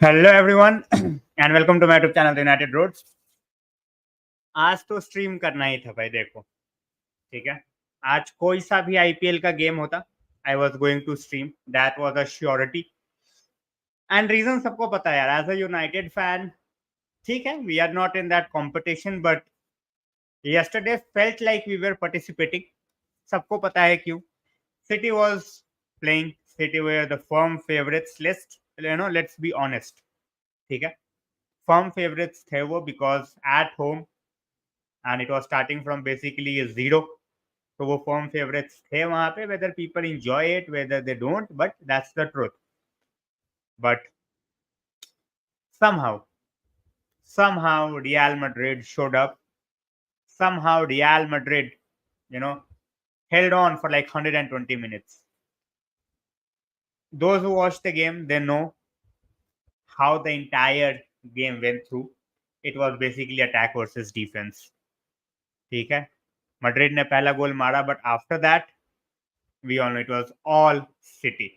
Hello everyone and welcome to my YouTube channel United Roads. आज तो stream करना ही था भाई, देखो। ठीक है, आज कोई सा भी आईपीएल का गेम होता, I was going to stream, that was a surety. And reason सबको पता है यार, एज अ यूनाइटेड फैन। ठीक है, we are not in that competition, but yesterday felt like we were participating. सबको पता है क्यों। City was playing, city were the firm favorites. Let's be honest। ठीक है, फर्म फेवरेट्स थे वो, because at home and it was starting from basically zero. तो वो फर्म फेवरेट्स थे वहां पे, whether people enjoy it whether they don't, but that's the truth. But somehow somehow Real Madrid showed up. Somehow Real Madrid, you know held on for like 120 minutes. Those who watched the game, they know how the entire game went through. It was basically attack versus defense। ठीक है, Madrid ने पहला गोल मारा, but after that we all know it was all City.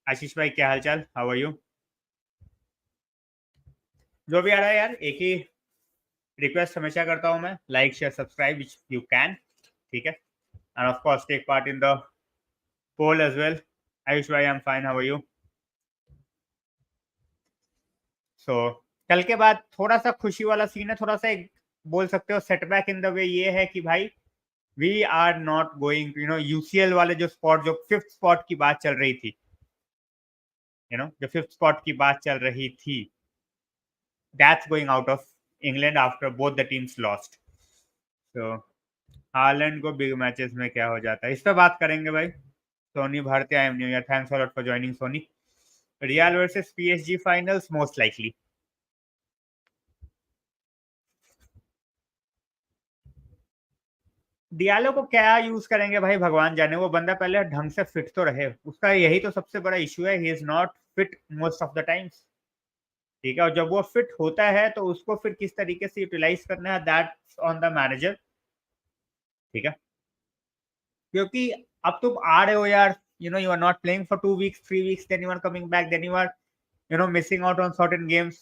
Ashish भाई, क्या हालचाल, how are you? जो भी आ रहा है यार, एक ही रिक्वेस्ट हमेशा करता हूं मैं, like share subscribe which you can. ठीक है, and of course take part in the poll as well. Ayush भाई, I am fine, how are you? So कल के बाद थोड़ा सा खुशी वाला सीन है, थोड़ा सा एक बोल सकते हो सेटबैक इन द वे ये है कि भाई we are not going, UCL वाले जो स्पॉट, जो फिफ्थ स्पॉट की बात चल रही थी, जो फिफ्थ स्पॉट की बात चल रही थी, that's going out of England after both the teams lost। So Holland को बिग मैचेस में क्या हो जाता है, इस पर बात करेंगे भाई। Soni Bharti, I am new year, thanks a lot for joining Soni. Real versus PSG finals most likely. Diallo को क्या यूज करेंगे भाई, भगवान जाने। वो बंदा पहले ढंग से फिट तो रहे, उसका यही तो सबसे बड़ा इशू है, ही is not fit most of the times. ठीक है, और जब वो फिट होता है तो उसको फिर किस तरीके से यूटिलाइज करना है, दैट्स ऑन द मैनेजर। ठीक है, क्योंकि अब तुम आ रहे हो यार, you are not playing for 2 weeks, 3 weeks, then you are coming back, then you are, missing out on certain games.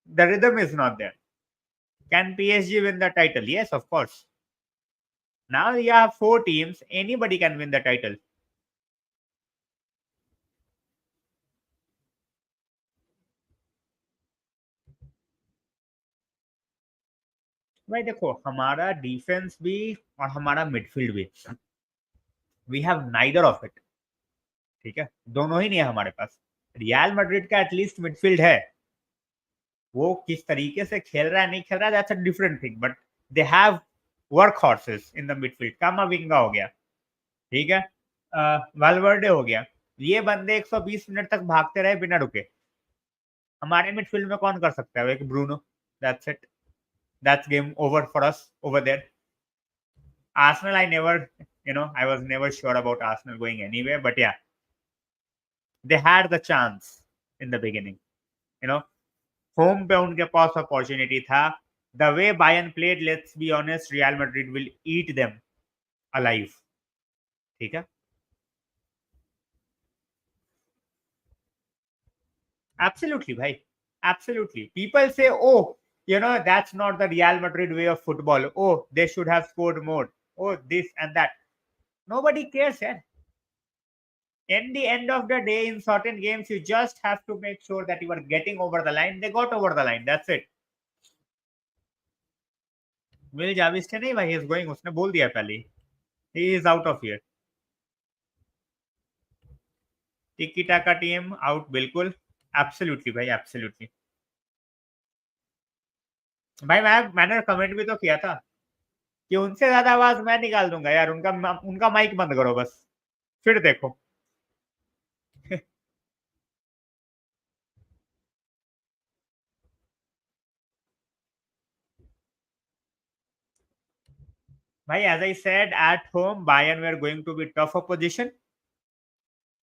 The rhythm is not there। Can PSG win the title? Yes, of course। Now you have 4 teams, anybody can win the title। भाई देखो, हमारा defence भी और हमारा midfield भी, we have neither of it. ठीक है, दोनों ही नहीं है हमारे पास। रियल मैड्रिड का एटलीस्ट मिडफील्ड है, वो किस तरीके से खेल रहा है नहीं खेल रहा है, that's a different thing, but they have work horses in the midfield. कामाविंगा हो गया, ठीक है, वालवर्डे हो गया, ये बंदे 120 मिनट तक भागते रहे बिना रुके। हमारे मिडफील्ड में कौन कर सकता है? एक Bruno, that's it, that's game over for us over there. Arsenal, I was never sure about Arsenal going anywhere, but yeah, they had the chance in the beginning। you know home पे उनके पास opportunity था। The way Bayern played, let's be honest, Real Madrid will eat them alive. ठीक है, absolutely भाई, absolutely. People say, oh, that's not the Real Madrid way of football, oh they should have scored more, oh this and that. Nobody cares यार। In the end of the day, in certain games, you just have to make sure that you are getting over the line। They got over the line, that's it। Will Xavi's नहीं भाई, is going, उसने बोल दिया पहले ही is out of here. Tiki taka team out, बिल्कुल, absolutely भाई, absolutely. भाई मैंने कमेंट भी तो किया था कि उनसे ज्यादा आवाज मैं निकाल दूंगा यार, उनका उनका माइक बंद करो बस, फिर देखो। भाई as I said, at home Bayern were going to be tough opposition.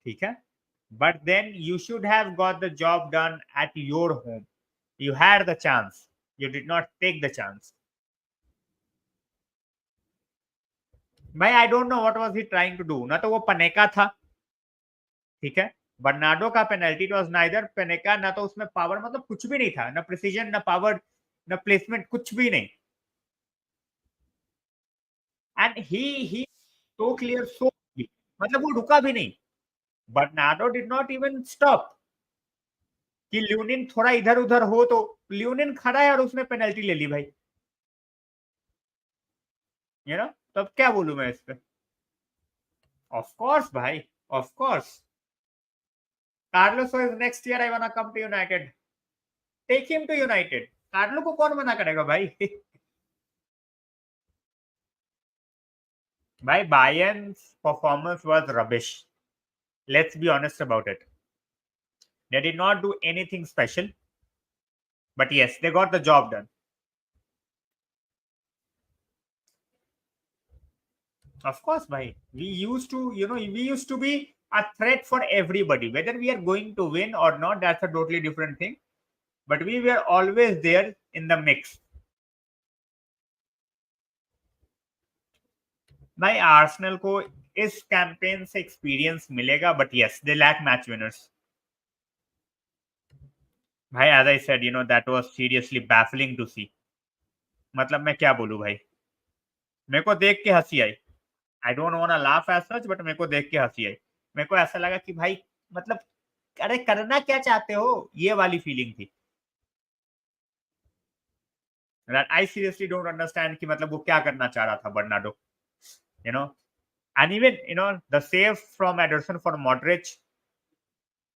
ठीक है, but then you should have got the job done at your home. You had the chance, you did not take the chance. भाई I don't know what was he trying to do, ना तो वो पनेका था, ठीक है, Bernardo का penalty was neither पेनेका, ना तो उसमें पावर, मतलब कुछ भी नहीं था, ना प्रिसीजन, ना पावर, ना प्लेसमेंट, कुछ भी नहीं। एंड ही सो क्लियर, सो, मतलब वो रुका भी नहीं। Bernardo did not even stop कि ल्यूनिन थोड़ा इधर उधर हो, तो ल्यूनिन खड़ा है और उसने पेनल्टी ले ली भाई, यू नो। तब क्या बोलूं मैं इस पे? ऑफ कोर्स भाई, of course. Carlos is next year I want come to United, take him to United. Carlo को कौन मना करेगा भाई? भाई Bayern's performance was rubbish, let's be honest about it. They did not do anything special, but yes, they got the job done. Of course, bhai. We used to, we used to be a threat for everybody. Whether we are going to win or not, that's a totally different thing. But we were always there in the mix. भाई Arsenal को इस campaign से experience मिलेगा, but yes they lack match winners. भाई as I said, that was seriously baffling to see. मतलब मैं क्या बोलूं भाई, मेरे को देख के हंसी आई। I don't want to laugh as such, but मेरे को देख के हंसी आई। मेरे को ऐसा लगा कि भाई, मतलब अरे करना क्या चाहते हो, ये वाली फीलिंग थी। आई सीरियसली डोंट अंडरस्टैंड कि मतलब वो क्या करना चाह रहा था Bernardo, you know. And even the save from Ederson for Modric,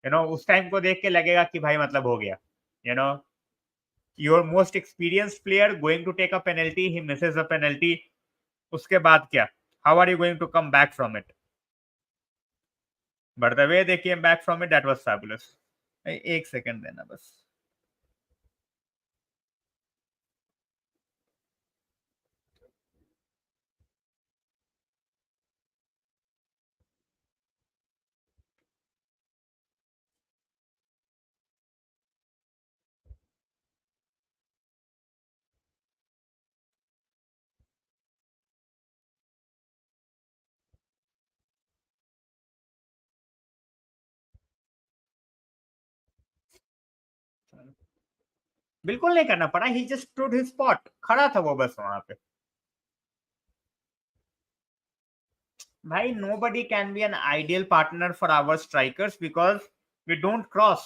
उस टाइम को देख के लगेगा कि भाई मतलब हो गया, you know, your most experienced player going to take a penalty, he misses a penalty, उसके बाद क्या, how are you going to come back from it? But the way they came back from it, that was fabulous. एक second देना बस। बिल्कुल नहीं करना पड़ा, ही जस्ट स्टूड हिज स्पॉट, खड़ा था वो बस वहां पे। भाई nobody can be an ideal partner for our strikers because we don't cross।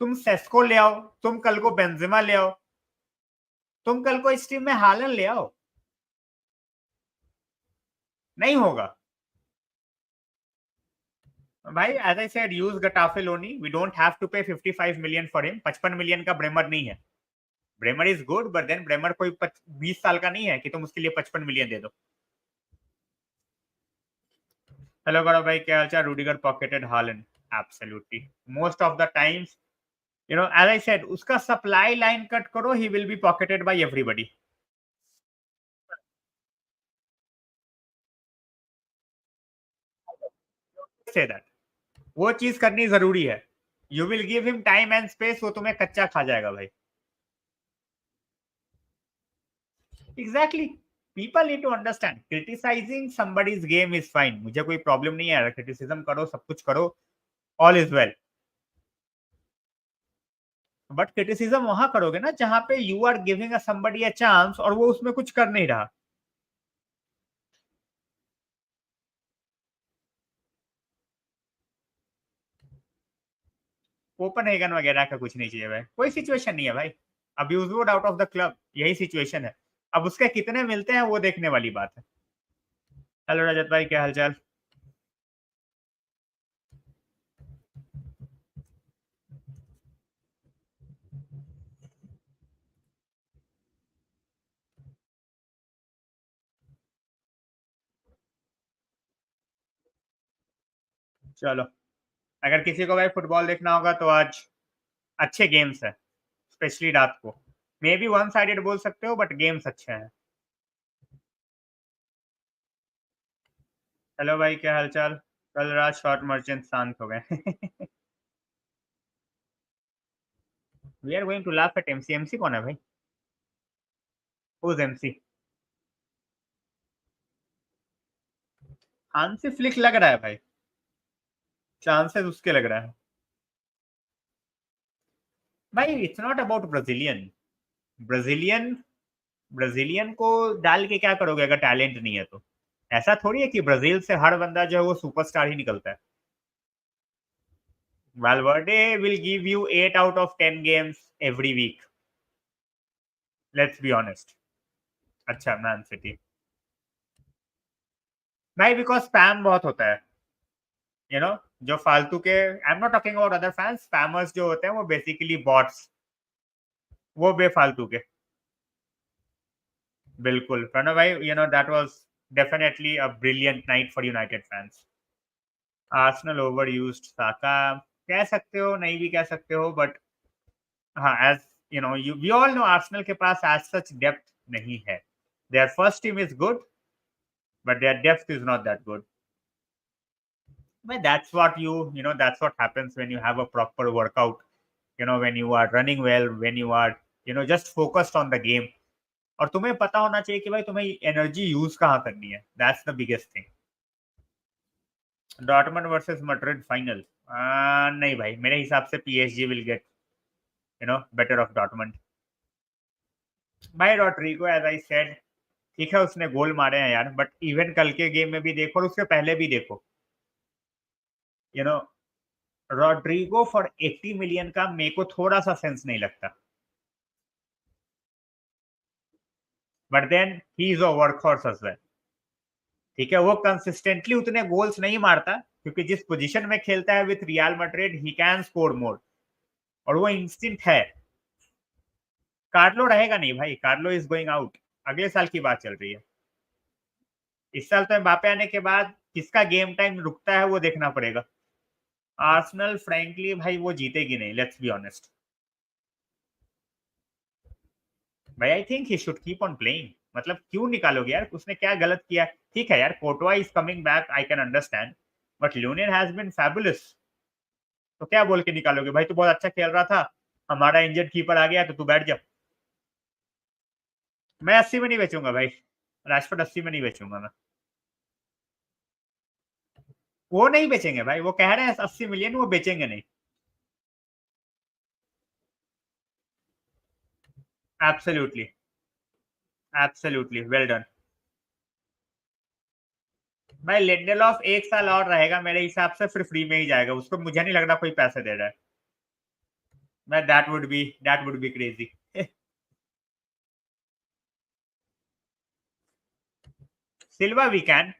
तुम सेस्को ले आओ, तुम कल को बेंजेमा ले आओ, तुम कल को इस टीम में हालन ले आओ, नहीं होगा भाई। As I said, use Getafe loanee, we don't have to pay 55 million for him. 55 million का ब्रेमर नहीं है। Bremer is good, but then Bremer कोई 20 साल का नहीं है कि तुम उसके लिए 55 मिलियन दे दो। हेलो गौरव भाई, क्या हाल चाल? Rudiger pocketed Halan, absolutely most of the times, as I said, उसका सप्लाई लाइन कट करो, he will be pocketed by everybody। Say that, वो चीज करनी जरूरी है। You will give him time and space, वो तुम्हें कच्चा खा जाएगा भाई। Exactly, people need to understand, criticising somebody's game is fine, मुझे कोई प्रॉब्लम नहीं है, क्रिटिसिज्म करो, सब कुछ करो, all is well. But criticism वहां करोगे ना जहां पे you are giving a somebody a chance और वो उसमें कुछ कर नहीं रहा। ओपन वगैरह का कुछ नहीं चाहिए भाई, कोई सिचुएशन नहीं है भाई। Abuse wood out of the club, यही सिचुएशन है। अब उसके कितने मिलते हैं वो देखने वाली बात है। हेलो रजत भाई, क्या हालचाल? चलो, अगर किसी को भाई फुटबॉल देखना होगा तो आज अच्छे गेम्स है, स्पेशली रात को। मे बी वन साइडेड बोल सकते हो, बट गेम्स अच्छे हैं। हेलो भाई, क्या हालचाल? कल रात शॉर्ट मर्चेंट शांत हो गए। We are going to laugh at MC. MC कौन है भाई? Whose MC? हांसी फ्लिक लग रहा है भाई। चांसेस उसके लग रहा है भाई। It's not about Brazilian. Brazilian Brazilian को डाल के क्या करोगे अगर टैलेंट नहीं है तो? ऐसा थोड़ी है कि ब्राजील से हर बंदा जो है वो सुपरस्टार ही निकलता है। Valverde will give you 8 out of 10 games every week. Let's be honest. अच्छा मैन सिटी भाई बिकॉज स्पैम बहुत होता है यू नो जो फालतू के। I am not talking about other fans, spammers जो होते हैं वो बेसिकली बॉट्स, वो बेफालतू के। बिल्कुल प्रणव भाई, that was definitely a brilliant night for United fans. Arsenal overused Saka, कह सकते हो नहीं भी कह सकते हो, बट हाँ as you we all know Arsenal के पास एज सच डेप्थ नहीं है। Their first team is good but their depth is not that good. But that's what that's what happens when you have a proper workout. When you are running well, when you are just focused on the game. और तुम्हें पता होना चाहिए कि भाई तुम्हें energy use कहाँ करनी है। That's the biggest thing. Dortmund versus Madrid final, नहीं भाई, मेरे हिसाब से PSG will get better of Dortmund. भाई रॉड्रिगो एज आई सेड, ठीक है उसने गोल मारे हैं यार, बट इवन कल के गेम में भी देखो और उसके पहले भी देखो, you know Rodrigo for 80 million का मेरे को थोड़ा सा सेंस नहीं लगता। But then he is a workhorse as well. ठीक है, वो कंसिस्टेंटली उतने गोल्स नहीं मारता क्योंकि जिस पोजीशन में खेलता है with real Madrid he can score more, और वो इंस्टिंक्ट है। कार्लो रहेगा नहीं भाई, कार्लो इज गोइंग आउट, अगले साल की बात चल रही है। इस साल तो एम्बापे आने के बाद किसका गेम टाइम रुकता है वो देखना पड़ेगा। आर्सेनल फ्रैंकली भाई वो जीतेगी नहीं, लेट्स बी ऑनेस्ट। भाई I think he should keep on playing. मतलब क्यों निकालोगे यार, उसने क्या गलत किया? ठीक है यार, Courtois is coming back, I can understand, but Lunin has been fabulous. तो क्या बोल के निकालोगे भाई, तू बहुत अच्छा खेल रहा था, हमारा इंजर्ड कीपर आ गया तो तू बैठ जा। मैं 80 में नहीं बेचूंगा भाई, राजफोर्ड 80 में नहीं बेचूंगा मैं। वो नहीं बेचेंगे भाई, वो कह रहे हैं 80 मिलियन, वो बेचेंगे नहीं। Absolutely, absolutely well done. भाई लिंडेलॉफ 1 साल और रहेगा मेरे हिसाब से, फिर फ्री में ही जाएगा, उसको मुझे नहीं लग रहा कोई पैसे दे रहा है। मैं that would be crazy. Silva we can.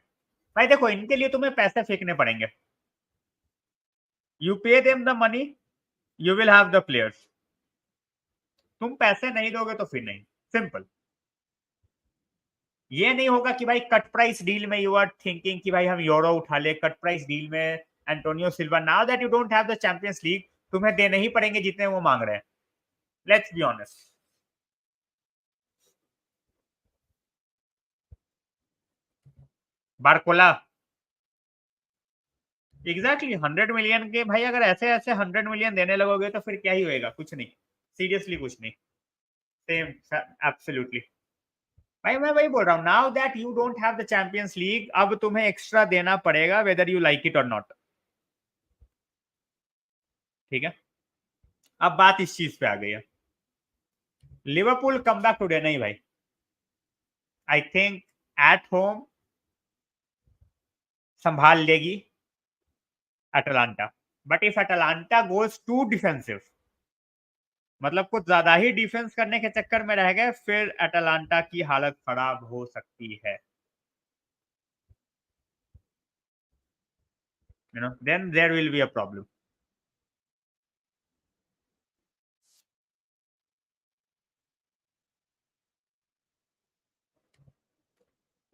भाई देखो, इनके लिए तुम्हें पैसे फेंकने पड़ेंगे। You pay them the money, you will have the players. तुम पैसे नहीं दोगे तो फिर नहीं, सिंपल। ये नहीं होगा कि भाई कट प्राइस डील में यू आर थिंकिंग कि भाई हम यूरो उठा ले, कट प्राइस डील में Antonio Silva, now that you don't have the champions league, तुम्हें देने ही पड़ेंगे जितने वो मांग रहे हैं। Let's be honest. Barcola, exactly 100 million के भाई, अगर ऐसे ऐसे 100 मिलियन देने लगोगे तो फिर क्या ही होएगा, कुछ नहीं, सीरियसली कुछ नहीं। Same, absolutely. भाई मैं वही बोल रहा हूँ, now that you don't have the champions league, अब तुम्हें एक्स्ट्रा देना पड़ेगा वेदर यू लाइक इट और नॉट। ठीक है, अब बात इस चीज पे आ गई है। लिवरपूल कम बैक टुडे नहीं भाई, आई थिंक एट होम संभाल लेगी Atalanta, but if Atalanta goes to defensive, मतलब कुछ ज्यादा ही डिफेंस करने के चक्कर में रह गए, फिर अटलांटा की हालत खराब हो सकती है। Then there will be a problem.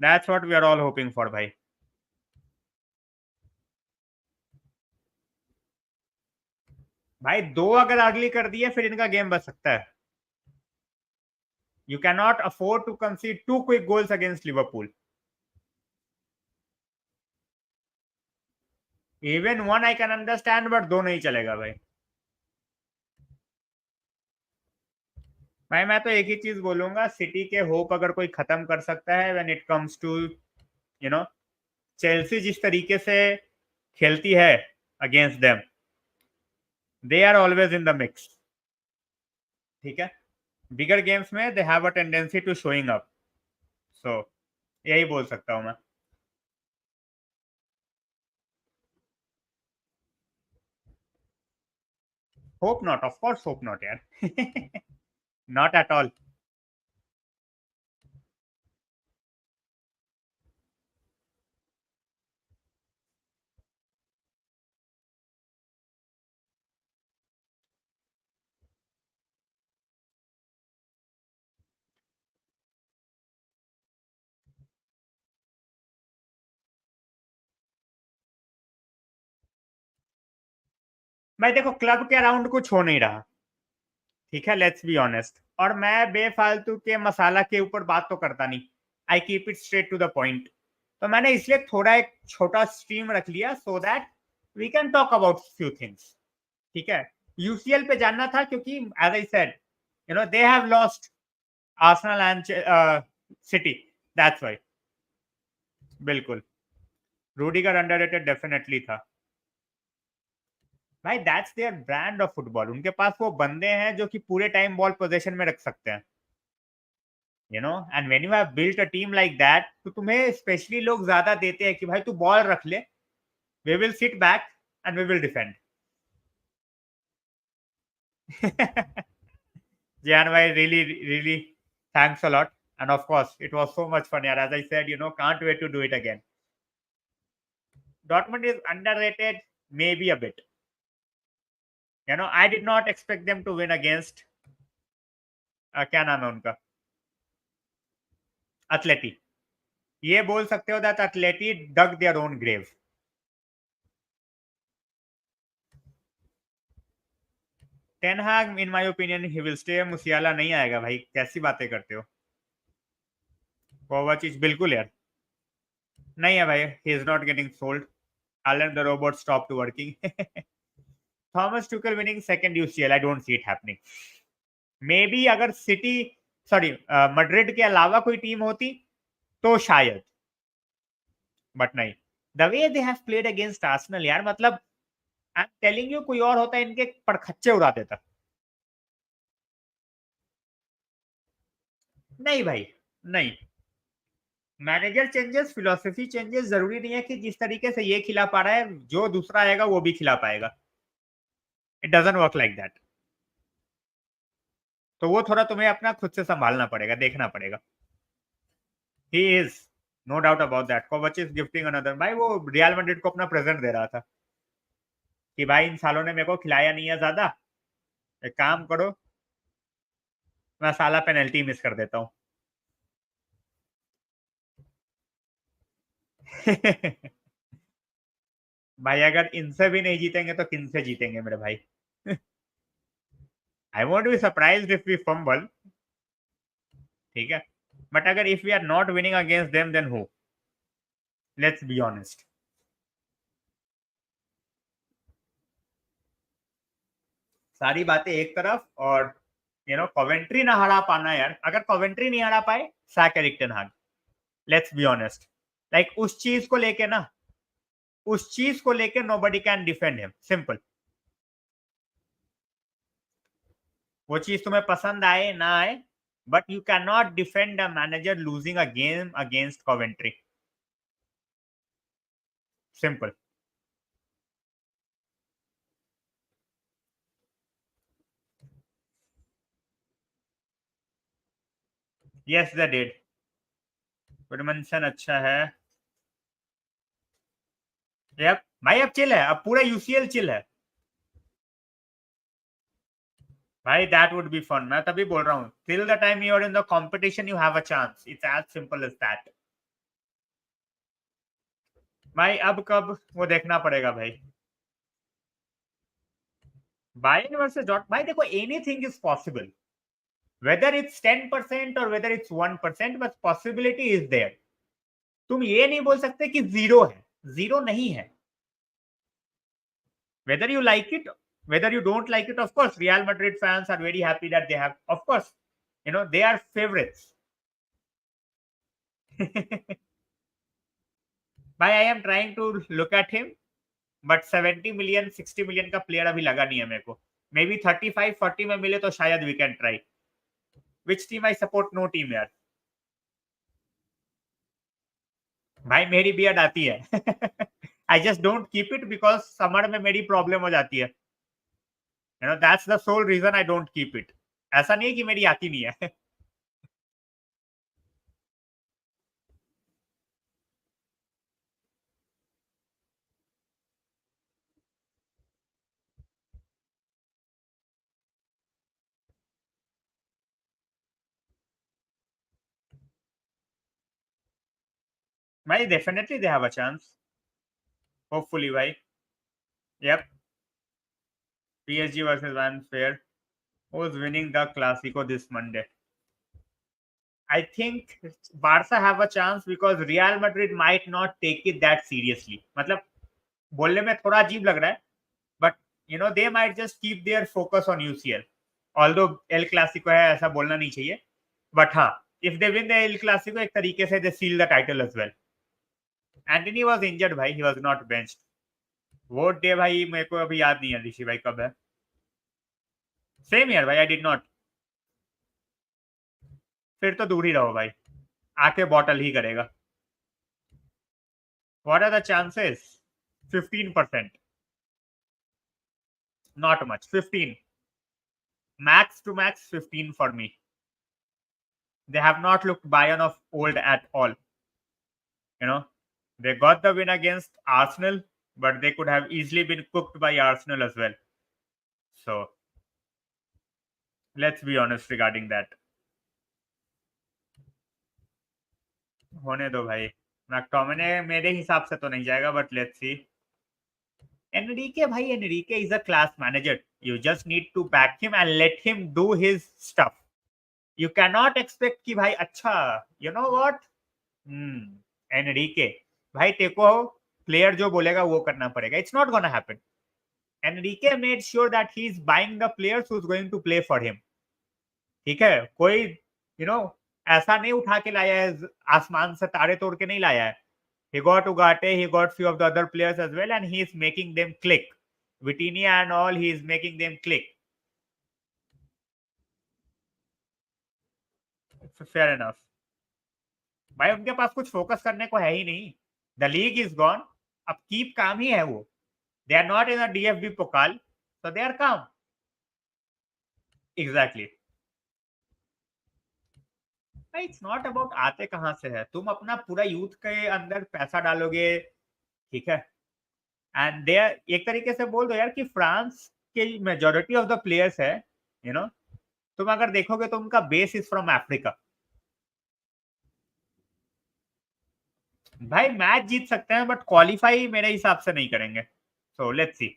That's what we are all hoping for भाई। भाई दो अगर अगली कर दिए फिर इनका गेम बच सकता है। You can not afford to concede two quick goals against Liverpool. Even one I can understand, but दो नहीं चलेगा भाई। भाई मैं तो एक ही चीज बोलूंगा, सिटी के होप अगर कोई खत्म कर सकता है when it comes to you know Chelsea जिस तरीके से खेलती है, against them. They are always in the mix. ठीक है, बिगर गेम्स में they have a tendency to showing up. So यही बोल सकता हूँ मैं. Hope not, of course hope not यार. Not at all. भाई देखो, क्लब के अराउंड कुछ हो नहीं रहा. ठीक है, लेट्स बी ऑनेस्ट. और मैं बेफालतू के मसाला के ऊपर बात तो करता नहीं. I keep it straight to the point. तो मैंने इसलिए थोड़ा एक छोटा स्ट्रीम रख लिया so that we can talk about few things. ठीक है, यूसीएल पे जानना था क्योंकि as I said, they have lost Arsenal and City. That's why. बिल्कुल. रूडिगर अंडररेटेड डेफिनेटली था. भाई that's their brand of football. उनके पास वो बंदे हैं जो कि पूरे टाइम बॉल पोजीशन में रख सकते हैं. And when you have built a team like that, तो तुम्हें स्पेशली लोग ज्यादा देते हैं कि भाई तू बॉल रख ले, we will sit back and we will defend. Jan bhai, really, really, thanks a lot. And of course, it was so much fun. As I said, can't wait to do it again. Dortmund is underrated, maybe a bit. I did not expect them to win against क्या नाम है उनका, एथलेटी. ये बोल सकते हो that Atleti dug their own grave. Ten Hag in my opinion he will stay. Musiala नहीं आएगा भाई, कैसी बातें करते हो. कोवाचिच बिल्कुल यार नहीं है भाई. He is not getting sold. Alan the robot stopped working. Thomas Tuchel winning second UCL, I don't see it happening. Maybe अगर सिटी, सॉरी, मैड्रिड के अलावा कोई टीम होती तो शायद, बट नहीं. The way they have played against Arsenal यार, मतलब आई एम टेलिंग यू, कोई और होता इनके पड़खच्चे उड़ा देता. नहीं भाई, नहीं. मैनेजर चेंजेस, फिलोसफी चेंजेस, जरूरी नहीं है कि जिस तरीके से ये खिला पा रहा है जो दूसरा आएगा वो भी खिला पाएगा. It doesn't work like that. तो वो थोड़ा तुम्हें अपना खुद से संभालना पड़ेगा, देखना पड़ेगा. He is, no doubt about that. Kovacic is gifting another. भाई वो रियल मैड्रिड को अपना प्रेजेंट दे रहा था कि भाई इन सालों ने मेरे को खिलाया नहीं है ज्यादा, एक काम करो, मैं साला पेनल्टी मिस कर देता हूँ. भाई अगर इनसे भी नहीं जीतेंगे तो किन से जीतेंगे मेरे भाई. I won't be surprised if we fumble. ठीक है, बट अगर if we are not winning against them then who, let's be honest. सारी बातें एक तरफ, और कॉवेंट्री ना हरा पाना यार. अगर कॉवेंट्री नहीं हरा पाए, sack Erik ten Hag. Let's be honest. Like उस चीज को लेके nobody can defend him. Simple. वो चीज तुम्हें पसंद आए ना आए, but you can not defend a manager losing a game against Coventry. Simple. Yes they did. Gudmundsson अच्छा है. यप भाई, अब चिल है, अब पूरा यूसीएल चिल है भाई. That would be fun. मैं तभी बोल रहा हूँ, till the time you are in the competition you have a chance. It's as simple as that. भाई अब कब वो देखना पड़ेगा भाई. बायर्न वर्सेस डॉट, भाई देखो, anything is possible. Whether it's 10% और वेदर इट्स 1%, बस पॉसिबिलिटी इज देयर. तुम ये नहीं बोल सकते कि जीरो है. जीरो नहीं है. Whether you like it, whether you don't like it, of course, Real Madrid fans are very happy that they have, of course, they are favorites. But I am trying to look at him but 70 million 60 million का player अभी लगा नहीं है मेरे को. May be 35-40 में मिले तो शायद we can try. Which team I support? No team यार. भाई मेरी बियर्ड आती है. I just don't keep it because summer में मेरी प्रॉब्लम हो जाती है. You know that's the sole reason I don't keep it. ऐसा नहीं है कि मेरी आती नहीं है. भाई definitely they have a chance. Hopefully भाई. Yep. PSG versus Van Fair. Who's winning the Clasico this Monday? I think Barca have a chance because Real Madrid might not take it that seriously. मतलब बोलने में थोड़ा अजीब लग रहा है, but you know they might just keep their focus on UCL. Although El Clasico है ऐसा बोलना नहीं चाहिए, but हाँ, if they win the El Clasico एक तरीके से they seal the title as well. Anthony was injured भाई, he was not benched. वो डे भाई मेरे को अभी याद नहीं है ऋषि भाई कब है. सेम ईयर भाई, आई डिड नॉट. फिर तो दूर ही रहो भाई, आके बॉटल ही करेगा. What are the chances? 15%. Not much. 15. Max to max 15 for me. They have not looked Bayern of old at all. You know, they got the win against Arsenal, but they could have easily been cooked by Arsenal as well. So let's be honest regarding that. होने दो भाई. McTominay मेरे हिसाब से तो नहीं जाएगा, but let's see. Enrique भाई, Enrique is a class manager. You just need to back him and let him do his stuff. You cannot expect कि भाई अच्छा, you know what? एनरिके भाई तेको प्लेयर जो बोलेगा वो करना पड़ेगा. It's not gonna happen. Enrique made sure that he is buying the players who is going to play for him. ठीक है, कोई यू नो ऐसा नहीं उठा के लाया है, आसमान से तारे तोड़ के नहीं लाया है. He got Ugarte, he got few of the other players as well, and he is making them click. Vitinha and all, he is making them click. Fair enough. भाई उनके पास कुछ फोकस करने को है ही नहीं. The league is gone. अब keep calm ही है वो. They are not in DFB Pokal, so they are calm. Exactly. It's not about आते कहां से है. तुम अपना पूरा यूथ के अंदर पैसा डालोगे, ठीक है, एंड दे एक तरीके से बोल दो यार कि फ्रांस के मेजोरिटी ऑफ द प्लेयर्स है, यू नो, तुम अगर देखोगे तो उनका बेस इज फ्रॉम अफ्रीका. भाई मैच जीत सकते हैं बट क्वालिफाई मेरे हिसाब से नहीं करेंगे. So let's see.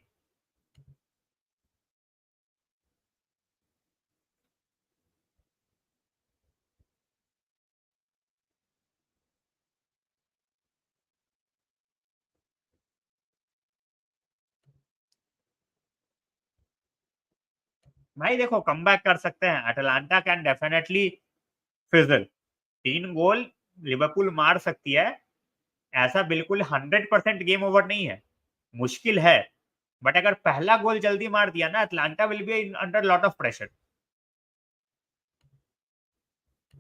भाई देखो कमबैक कर सकते हैं. Atlanta can definitely fizzle. 3 goal Liverpool मार सकती है. ऐसा बिल्कुल 100% गेम ओवर नहीं है, मुश्किल है. बट अगर पहला गोल जल्दी मार दिया ना, Atalanta will be under lot of pressure.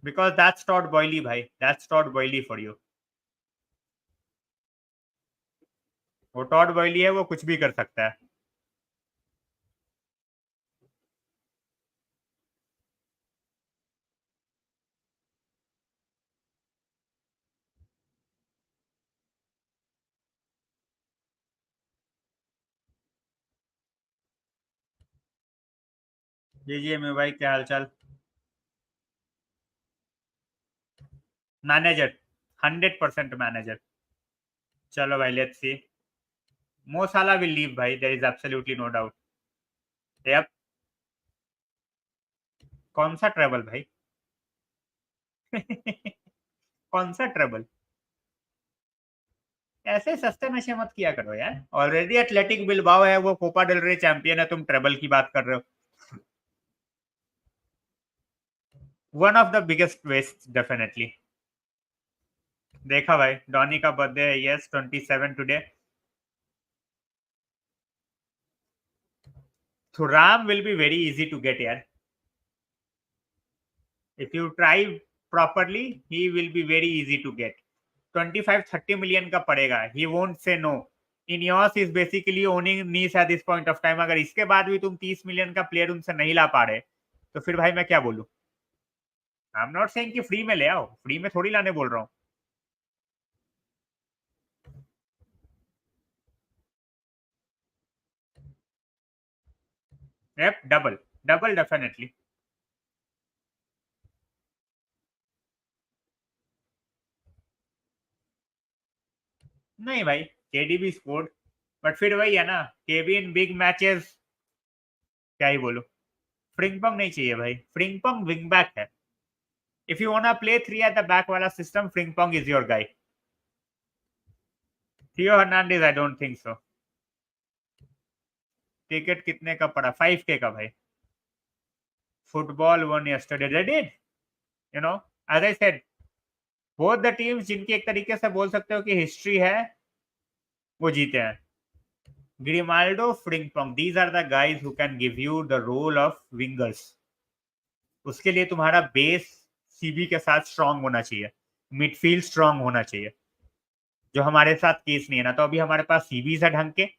Because that's Todd Boehly भाई, that's Todd Boehly for you. Todd टॉड बॉयली है, वो कुछ भी कर सकता है. जी मैं भाई, क्या हालचाल. Manager, 100% manager. चलो भाई let's see. Mo Salah will leave भाई, there is absolutely no doubt. Yep. कौन सा ट्रेबल भाई? कौन सा ट्रेबल? ऐसे सस्ते नशे मत किया करो यार. ऑलरेडी एथलेटिक बिलबाओ है, वो कोपा डेल रे चैंपियन है, तुम ट्रेबल की बात कर रहे हो. One of the biggest waste definitely. देखा भाई, डॉनी का बर्थडे है. Yes, 27 today. Thuram will be very easy to get यार. If you try properly, he will be very easy to get. 25-30 million का पड़ेगा. He won't say no. Ineos is basically owning Nice at this point of time. अगर इसके बाद भी तुम 30 million का player उनसे नहीं ला पा रहे तो फिर भाई मैं क्या बोलूं. आई एम नॉट सेइंग कि फ्री में ले आओ. फ्री में थोड़ी लाने बोल रहा हूँ. Yep, double definitely. नहीं भाई, केडी भी स्कोर्ड, बट फिर वही है ना, केबी इन बिग मैचेस क्या ही बोलूं. फ्रिंगपंग नहीं चाहिए भाई. फ्रिंगपंग विंग बैक है. If you want play 3 at the back वाला system, Frimpong is your guy. Theo Hernandez I don't think so. Ticket कितने का पड़ा? 5K का भाई. Football won yesterday. They did, you know, as I said, both the teams जिनकी एक तरीके से बोल सकते हो कि हिस्ट्री है, वो जीते हैं. Grimaldo, Frimpong, these are the guys who can give you the role of wingers. उसके लिए तुम्हारा बेस सीबी के साथ स्ट्रांग होना चाहिए, मिडफील्ड स्ट्रांग होना चाहिए, जो हमारे साथ केस नहीं है ना. तो अभी हमारे पास सीबी है ढंग के,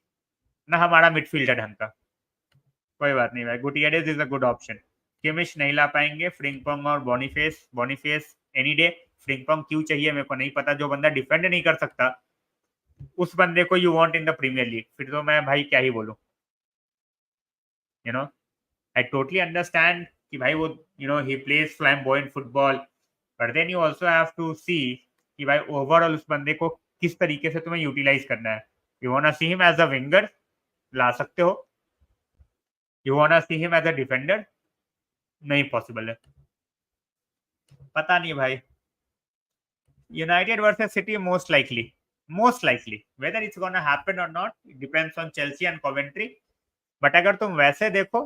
ना हमारा मिडफील्ड है ढंग का. कोई बात नहीं भाई, गुटियरेज इज अ गुड ऑप्शन. किमिश नहीं ला पाएंगे. फ्रिंगपोंग और बॉनीफेस एनी डे. फ्रिंगपोंग क्यों चाहिए मेरे को नहीं पता. जो बंदा डिफेंड नहीं कर सकता उस बंदे को you want in the Premier League, फिर तो मैं भाई क्या ही बोलूं. You know, I totally understand कि भाई वो, you know, he plays flamboyant football, but then you also have to see कि भाई ओवरऑल उस बंदे को किस तरीके से तुम्हें यूटिलाइज करना है. You want see him as a winger, ला सकते हो. You want see him as a defender, नहीं पॉसिबल है. पता नहीं भाई. United versus City most likely whether it's gonna happen और not depends on Chelsea and Coventry. But अगर तुम वैसे देखो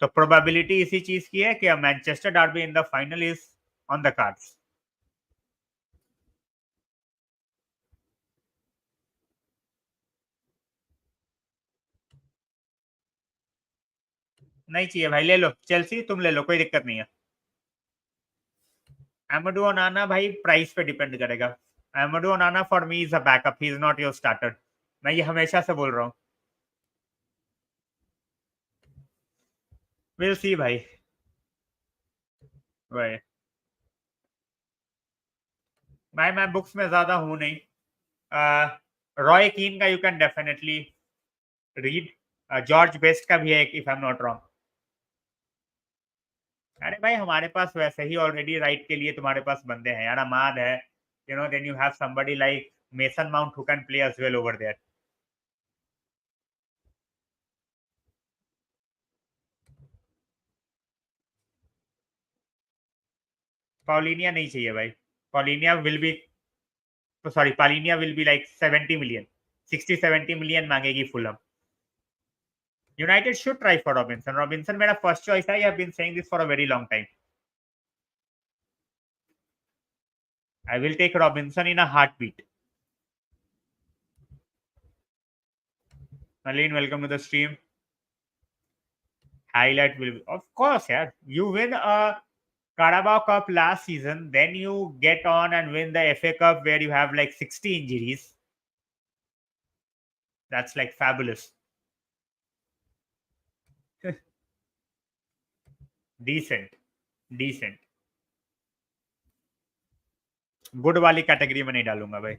तो प्रोबेबिलिटी इसी चीज की है कि Manchester derby in the final is on the cards. नहीं चाहिए भाई, ले लो चेल्सी, तुम ले लो, कोई दिक्कत नहीं है. एमडू ओनाना भाई प्राइस पे डिपेंड करेगा. Andre Onana for me is a backup, he is not your starter. मैं ये हमेशा से बोल रहा हूँ. विल सी भाई. भाई मैं बुक्स में ज्यादा हूँ नहीं. रॉय कीन का you can definitely read. George best का भी है if I am not wrong. अरे भाई हमारे पास वैसे ही ऑलरेडी राइट के लिए तुम्हारे पास बंदे हैं यार. अमाद है, you know, then you have somebody like Mason Mount who can play as well over there. Palhinha नहीं चाहिए भाई. पॉलिनिया विल बी, तो sorry, Palhinha will be like 70 million, 60-70 million मांगेगी Fulham. United should try for Robinson. Robinson मेरा first choice है. I have been saying this for a very long time. I will take Robinson in a heartbeat. Marlene, welcome to the stream. Highlight will be, of course, yeah. You win a Carabao Cup last season, then you get on and win the FA Cup where you have like 60 injuries. That's like fabulous. Decent, decent. Good वाली category में नहीं डालूंगा भाई.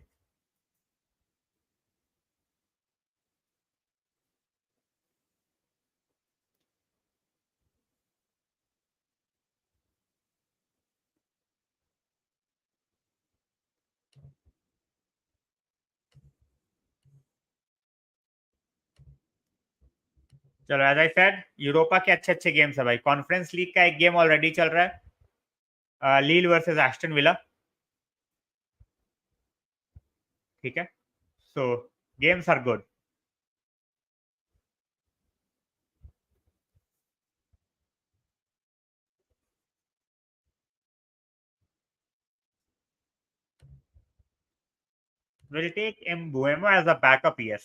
चलो, as I said, Europa के अच्छे अच्छे games है भाई. कॉन्फ्रेंस लीग का एक गेम ऑलरेडी चल रहा है, लील वर्सेस एस्टन विला. ठीक है, so games are good. We'll take Mbuemo as a backup, yes.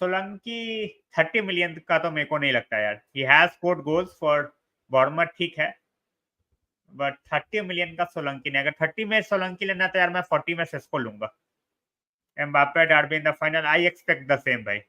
Solanke 30 million का तो मेरे को नहीं लगता यार. He has scored goals for Bournemouth, ठीक है, बट 30 मिलियन का सोलंकी नहीं. अगर 30 में सोलंकी लेना तो यार मैं 40 में सेस्को लूंगा. Mbappe derby in the final, I expect the same भाई.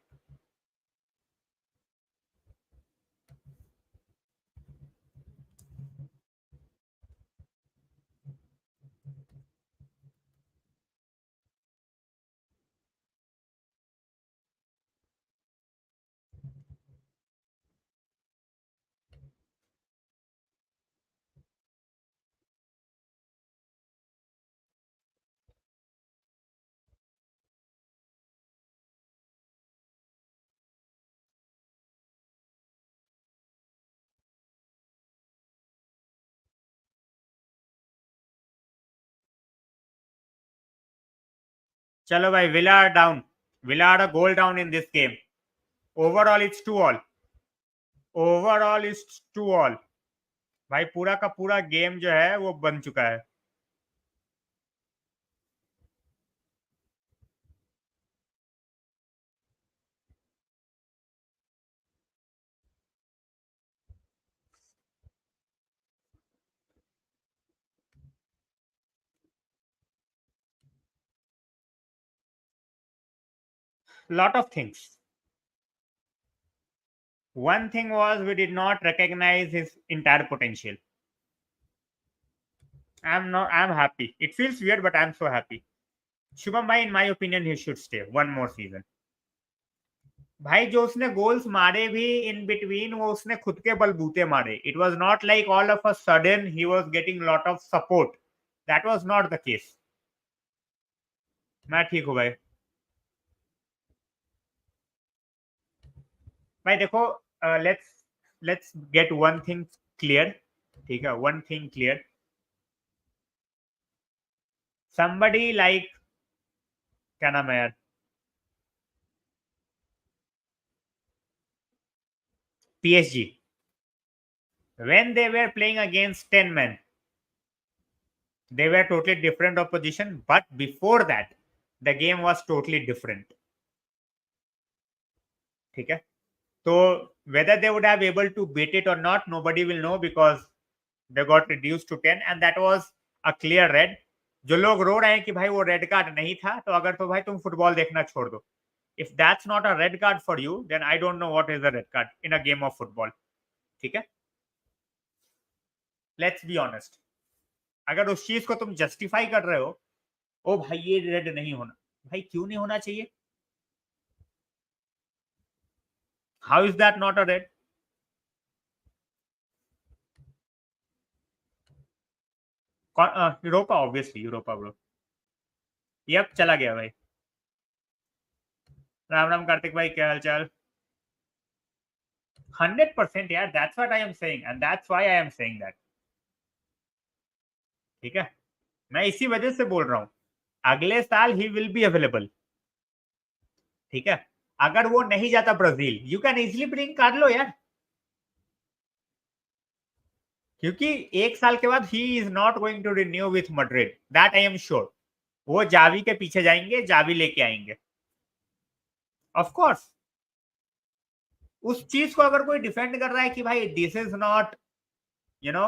चलो भाई, Villa are down. Villa are a goal down in this game. Overall it's 2-2. Overall it's 2-2. भाई पूरा का पूरा गेम जो है वो बन चुका है. Lot of things. One thing was we did not recognize his entire potential. I'm happy. It feels weird, but I'm so happy. Shubham bhai, in my opinion, he should stay one more season. भाई जो उसने goals मारे भी in between, वो उसने खुद के बलबूते मारे. It was not like all of a sudden he was getting lot of support. That was not the case. मैं ठीक हूँ भाई. भाई देखो, let's let's get one thing clear. ठीक है, one thing clear. somebody like, क्या नाम है यार, PSG, when they were playing against 10 men, they were totally different opposition, but before that the game was totally different. ठीक है, तो whether they would have able to beat it or not, nobody will know, because they got reduced to 10 and that was a clear red. जो लोग रो रहे हैं कि भाई वो रेड कार्ड नहीं था, तो अगर तो भाई तुम फुटबॉल देखना छोड़ दो. If that's not a red card for you, then I don't know what is a red card in a game of football. ठीक है, लेट्स बी ऑनेस्ट. अगर उस चीज को तुम जस्टिफाई कर रहे हो, ओ भाई ये रेड नहीं होना, भाई क्यों नहीं होना चाहिए? How is that not a red? Europa, obviously Europa bro. Yep, चला गया भाई. राम राम कार्तिक भाई, क्या हाल चाल? 100% यार, that's what I am saying and that's why I am saying that. ठीक है, मैं इसी वजह से बोल रहा हूँ. अगले साल ही विल बी अवेलेबल. ठीक है, अगर वो नहीं जाता Brazil, you can easily bring Carlo यार. क्योंकि एक साल के बाद he is not going to renew with Madrid, that I am sure. वो जावी के पीछे जाएंगे, जावी लेके आएंगे. Of course. उस चीज को अगर कोई डिफेंड कर रहा है कि भाई this is not, you know,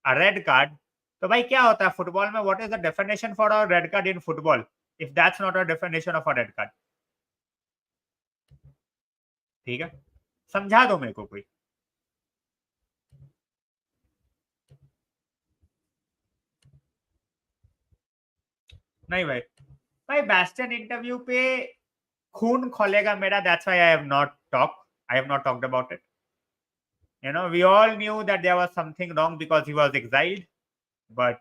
a red card, तो भाई क्या होता है फुटबॉल में? What is the definition for a red card in football if that's not a definition of a red card? ठीक है, समझा दो मेरे को कोई. नहीं भाई. भाई बैस्टन इंटरव्यू पे खून खोलेगा मेरा, that's why I have not talked about it. We all knew that there was something wrong because he was exiled, but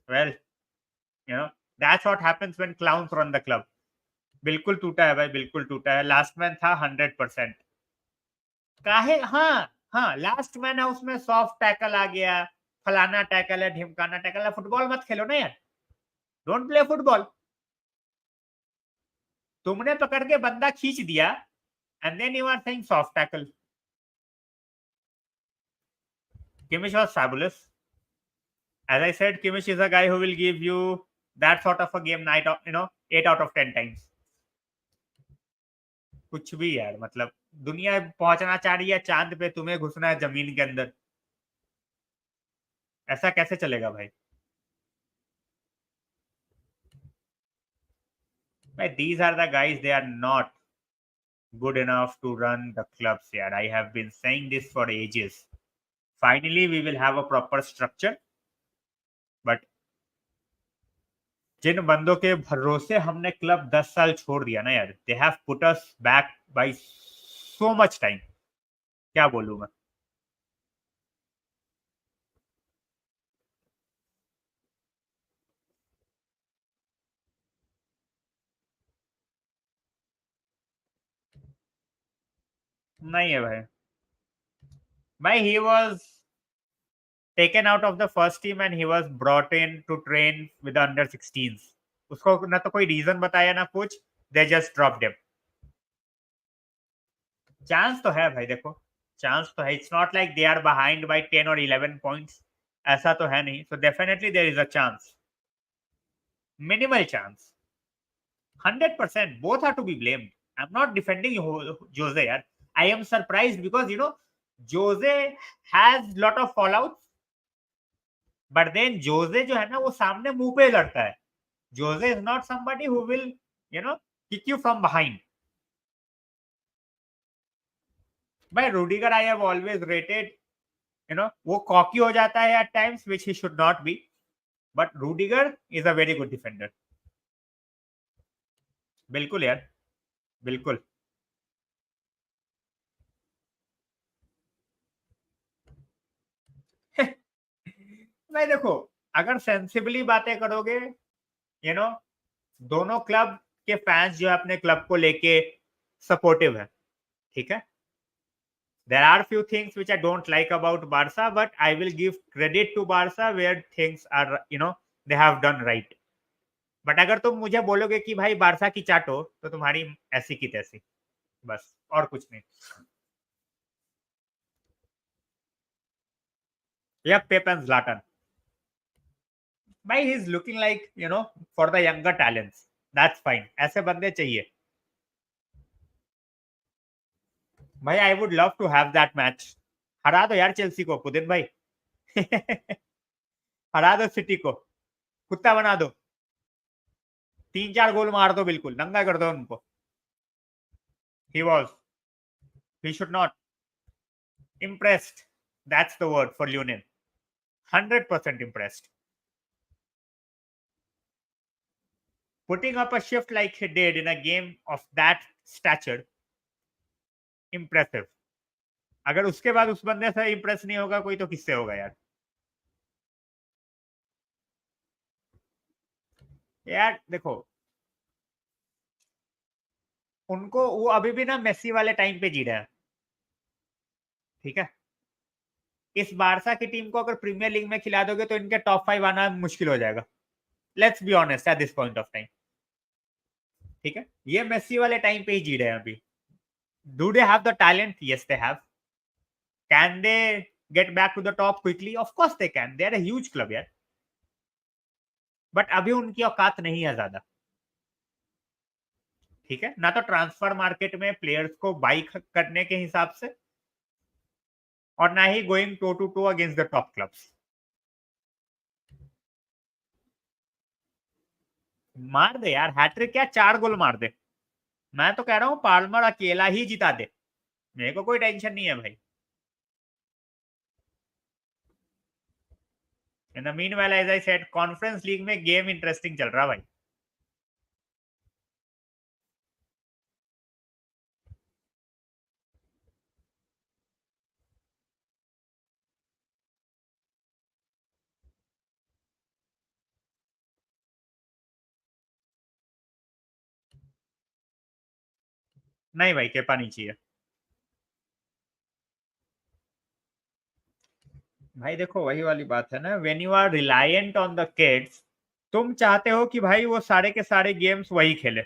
well, that's what happens when clowns run the club. बिल्कुल टूटा है भाई, बिल्कुल टूटा है. लास्ट मैन था 100%. काहे? हाँ, हाँ, लास्ट मैन है, उसमें सॉफ्ट टैकल आ गया, फलाना टैकल है, ढिमकाना टैकल है. फुटबॉल मत खेलो ना यार. Don't play football. तुमने पकड़ के बंदा खींच दिया and then you are saying soft tackle. Kimmich was fabulous. As I said, Kimmich is a guy who will give you that sort of a game night of, 8 out of 10 times. कुछ भी यार, मतलब दुनिया पहुंचना चाह रही है चांद पे, तुम्हें घुसना है जमीन के अंदर। ऐसा कैसे चलेगा भाई? भाई these are the guys, they are not good enough to run the clubs यार. I have been saying this for ages. Finally we will have a proper structure, but जिन बंदों के भरोसे हमने क्लब 10 साल छोड़ दिया ना यार, they have put us back by so much time. क्या बोलूं मैं? नहीं है भाई. भाई he was taken out of the first team and he was brought in to train with the under 16s. उसको ना तो कोई रीजन बताया ना कुछ. They just dropped him. Chance तो है भाई, देखो चांस तो है. It's not like they are behind by 10 और 11 पॉइंट्स. ऐसा तो है नहीं. So definitely there is a chance. Minimal chance. 100%. Both are to be blamed. I'm not defending Jose यार. I am surprised because Jose has lot of fallouts, but then Jose जो है ना वो सामने मुंह पे लड़ता है. Jose is not somebody who will kick you from behind. भाई Rudiger I have always rated, वो कॉकी हो जाता है at times which he should not be, but Rudiger is a very good defender. बिल्कुल यार, बिल्कुल. भाई देखो, अगर सेंसिबली बातें करोगे, यू नो दोनों क्लब के फैंस जो है अपने क्लब को लेके सपोर्टिव है. ठीक है. There are few things which I don't like about Barca, but I will give credit to Barca where things are, they have done right. But अगर तुम मुझे बोलोगे कि भाई बारसा की चाटो, तो तुम्हारी ऐसी की तैसी. बस और कुछ नहीं. या पेप एंड ज़्लाटन. भाई he is looking like for the younger talents. That's fine. ऐसे बंदे चाहिए. भाई I would love to have that match. हरा दो यार चेल्सी को पुदिन भाई. हरा दो सिटी को. कुत्ता बना दो. 3-4 गोल मार दो, बिल्कुल नंगा कर दो उनको. He was. He should not. Impressed. That's the word for Lunin. 100% impressed. Putting up a shift like he did in a game of that stature, impressive. अगर उसके बाद उस बंदे से इम्प्रेस नहीं होगा कोई, तो किससे होगा यार? यार देखो, उनको वो अभी भी ना मेसी वाले टाइम पे जी रहे हैं. ठीक है. इस बारसा की टीम को अगर प्रीमियर लीग में खिला दोगे तो इनके टॉप 5 आना मुश्किल हो जाएगा. Let's be honest eight this point of time. ठीक है. ये मेसी वाले टाइम पे ही जी रहे हैं अभी. Do they have the talent? Yes they have. Can they get back to the top quickly? Of course they can. They are a huge club यार. But अभी उनकी औकात नहीं है ज्यादा. ठीक है. ना तो ट्रांसफर मार्केट में प्लेयर्स को बाई करने के हिसाब से, और ना ही going to to to against the top clubs. मार दे यार हैट्रिक, क्या 4 गोल मार दे. मैं तो कह रहा हूँ पाल्मर अकेला ही जिता दे. मेरे को कोई टेंशन नहीं है भाई. In the meanwhile as I said, conference league में गेम इंटरेस्टिंग चल रहा भाई. नहीं भाई, केपा नहीं चाहिए. भाई देखो वही वाली बात है ना, when you are reliant on the kids, तुम चाहते हो कि भाई वो सारे के सारे गेम्स वही खेले.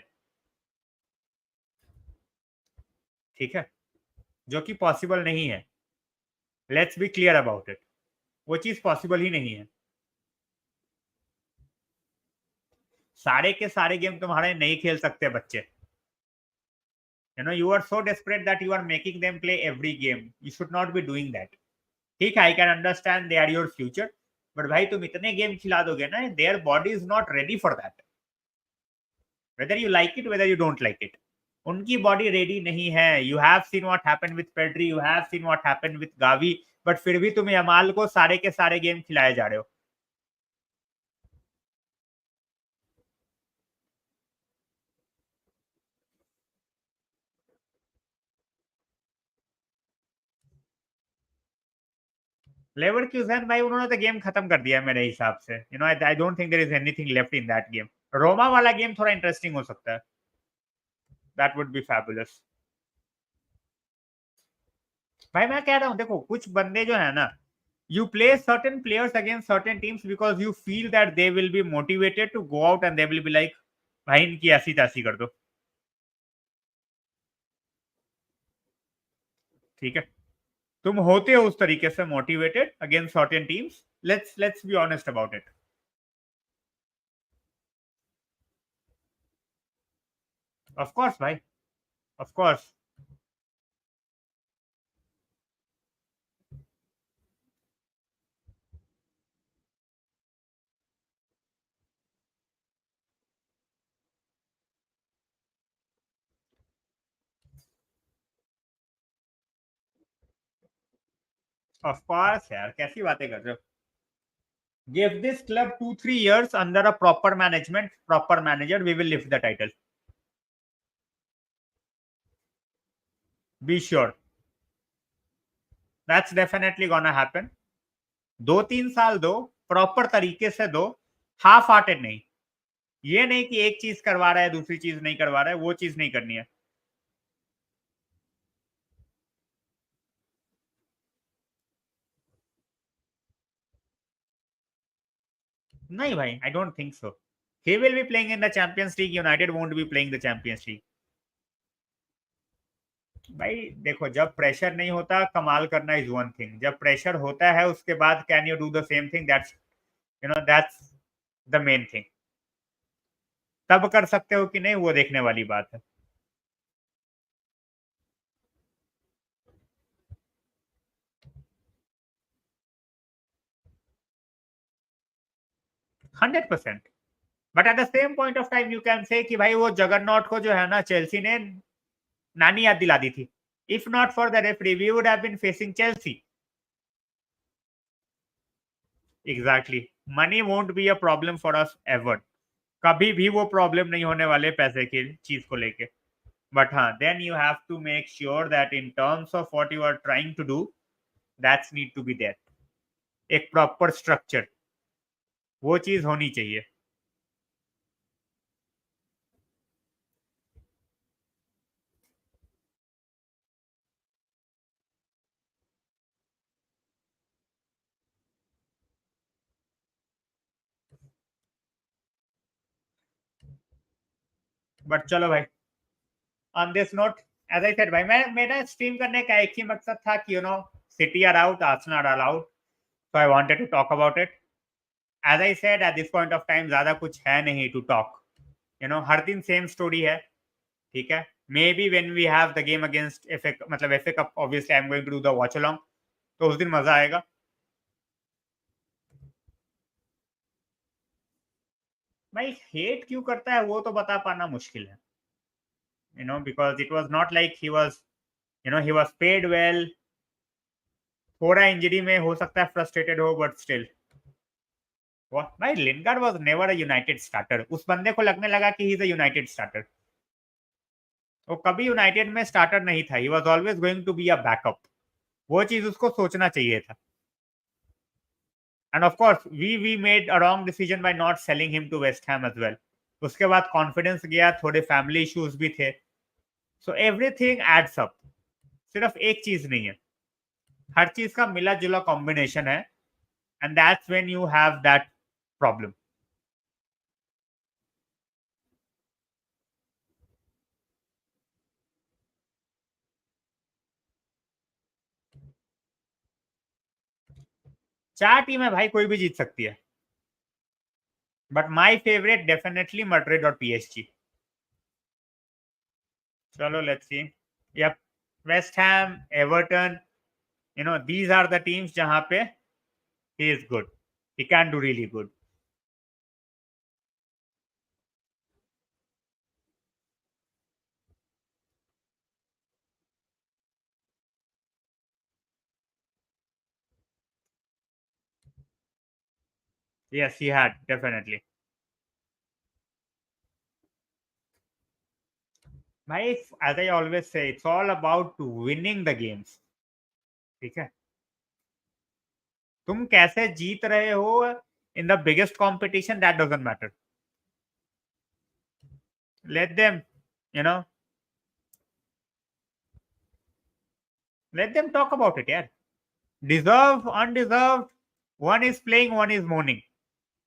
ठीक है. जो कि पॉसिबल नहीं है. Let's be clear about it. वो चीज पॉसिबल ही नहीं है. सारे के सारे गेम तुम्हारे नहीं खेल सकते बच्चे. You know, you are so desperate that you are making them play every game. You should not be doing that. ठीक है, I can understand they are your future, but भाई तुम इतने गेम खिला दोगे ना, their body is not ready for that. Whether you like it, whether you don't like it. उनकी body ready नहीं है. You have seen what happened with Pedri, you have seen what happened with Gavi, but फिर भी तुम Yamal को सारे के सारे गेम खिलाए जा रहे हो. लेवरक्यूसेन भाई उन्होंने तो गेम खत्म कर दिया मेरे हिसाब से. You know, I don't think there is anything left in that game. Roma वाला गेम थोड़ा इंटरेस्टिंग हो सकता है. That would be fabulous. भाई मैं कह रहा हूँ, देखो कुछ बंदे जो है ना, you play certain players against certain teams because you feel that they will be motivated to go out and they will be like, भाई इनकी ऐसी तैसी कर दो. ठीक है, तुम होते हो उस तरीके से motivated against certain teams. Let's be honest about it. Of course भाई, ऑफ कोर्स. ऑफ कोर्स यार, कैसी बातें कर रहे हो. Give this club 2-3 years under a proper management, proper manager, we will lift the title. Be sure. That's definitely gonna happen. 2-3 साल दो, proper तरीके से दो, हाफ हार्टेड नहीं. ये नहीं कि एक चीज करवा रहा है दूसरी चीज नहीं करवा रहा है, वो चीज नहीं करनी है. नहीं भाई, I don't think so. He will be playing in the Champions League. United won't be playing the Champions League. भाई देखो, जब प्रेशर नहीं होता कमाल करना इज वन थिंग. जब प्रेशर होता है उसके बाद can you do the same thing, that's that's the main thing. तब कर सकते हो कि नहीं, वो देखने वाली बात है. 100%. But at the same point of time you can say कि भाई वो जगरनॉट को जो है ना, चेल्सी ने नानी याद दिला दी थी. If not for the referee we would have been facing Chelsea. Exactly. Money won't be a problem for us ever. कभी भी वो प्रॉब्लम नहीं होने वाले पैसे की चीज को लेके. बट हाँ, then you have to make sure that in terms of what you are trying to do, that's need to be there. एक प्रॉपर स्ट्रक्चर, वो चीज होनी चाहिए. बट चलो भाई, on this note, as I said भाई, मैं मेरा स्ट्रीम करने का एक ही मकसद था कि City are out, Arsenal are out, so I wanted to talk about it. As I said, at this point of time ज्यादा कुछ है नहीं टू टॉक. हर दिन सेम स्टोरी है. ठीक है, may be when we have the game against FA, मतलब FA cup, obviously I am going to do the watch along, तो उस दिन मजा आएगा. भाई हेट क्यों करता है वो तो बता पाना मुश्किल है. Because it was not like he was paid well. थोड़ा इंजरी में हो सकता है फ्रस्ट्रेटेड हो, बट स्टिल. भाई Lingard was never a United starter. उस बंदे को लगने लगा कि he is a United starter. वो कभी यूनाइटेड में स्टार्टर नहीं था. He was always going to be a backup. वो चीज उसको सोचना चाहिए था. And of course we made a wrong decision by not selling him to West Ham as well. उसके बाद कॉन्फिडेंस गया, थोड़े फैमिली इश्यूज भी थे. So everything adds up. सिर्फ एक चीज नहीं है, हर चीज का मिला जुला कॉम्बिनेशन है. And that's when you have that problem. चार टीम है भाई, कोई भी जीत सकती है. But my favourite definitely Madrid और पीएसजी. चलो let's see. Yep, West Ham, Everton, these are the teams जहाँ पे he is good. He can do really good. Yes, he had definitely. भाई, as I always say, it's all about winning the games. ठीक है. तुम कैसे जीत रहे हो in the biggest competition, that doesn't matter. Let them, you know, let them talk about it, यार. Deserve, undeserved, one is playing, one is mourning.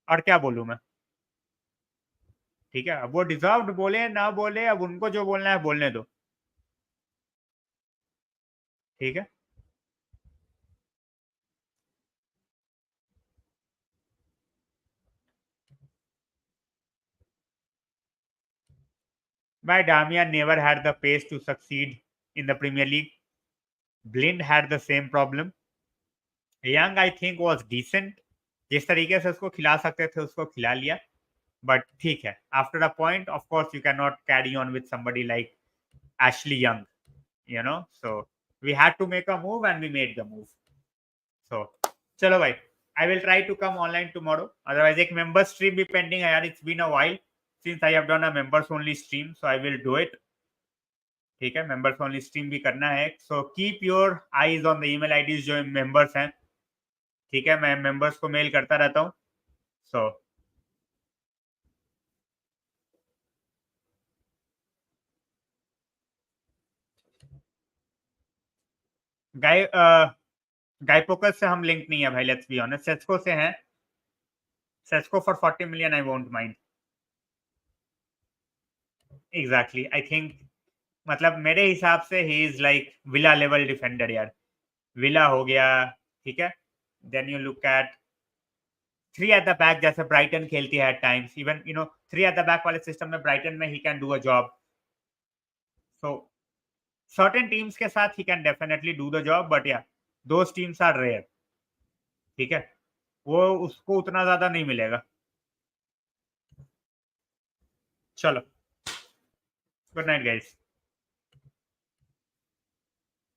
और क्या बोलूं मैं. ठीक है, अब वो डिजर्व्ड बोले ना बोले, अब उनको जो बोलना है बोलने दो. ठीक है. By Damian never had the pace to succeed in the Premier League. Blind had the same problem. Young, I think, was decent. जिस तरीके से उसको खिला सकते थे उसको खिला लिया. But ठीक है. After a point, of course, you cannot carry on with somebody like Ashley Young. So we had to make a move and we made the move. So चलो भाई. I will try to come online tomorrow. Otherwise, एक member stream भी pending है यार. It's been a while since I have done a members only stream, so I will do it. ठीक है, members only stream भी करना है. So keep your eyes on the email IDs जो members हैं. ठीक है, मैं मेंबर्स को मेल करता रहता हूँ. सो गाय गायपोकस से हम लिंक नहीं है भाई. Let's be honest. सेस्को से हैं. Sesko for 40 million I won't mind. Exactly. I think मतलब मेरे हिसाब से he is like Villa level defender यार. विला हो गया. ठीक है. Then you look at three at the back जैसे ब्राइटन खेलती है at times. Even three at the back वाले सिस्टम में ब्राइटन में he can do a job. So certain teams के साथ he can definitely do the job, but yeah, those teams are rare. ठीक है, वो उसको उतना ज्यादा नहीं मिलेगा. चलो, गुड नाइट गाइस.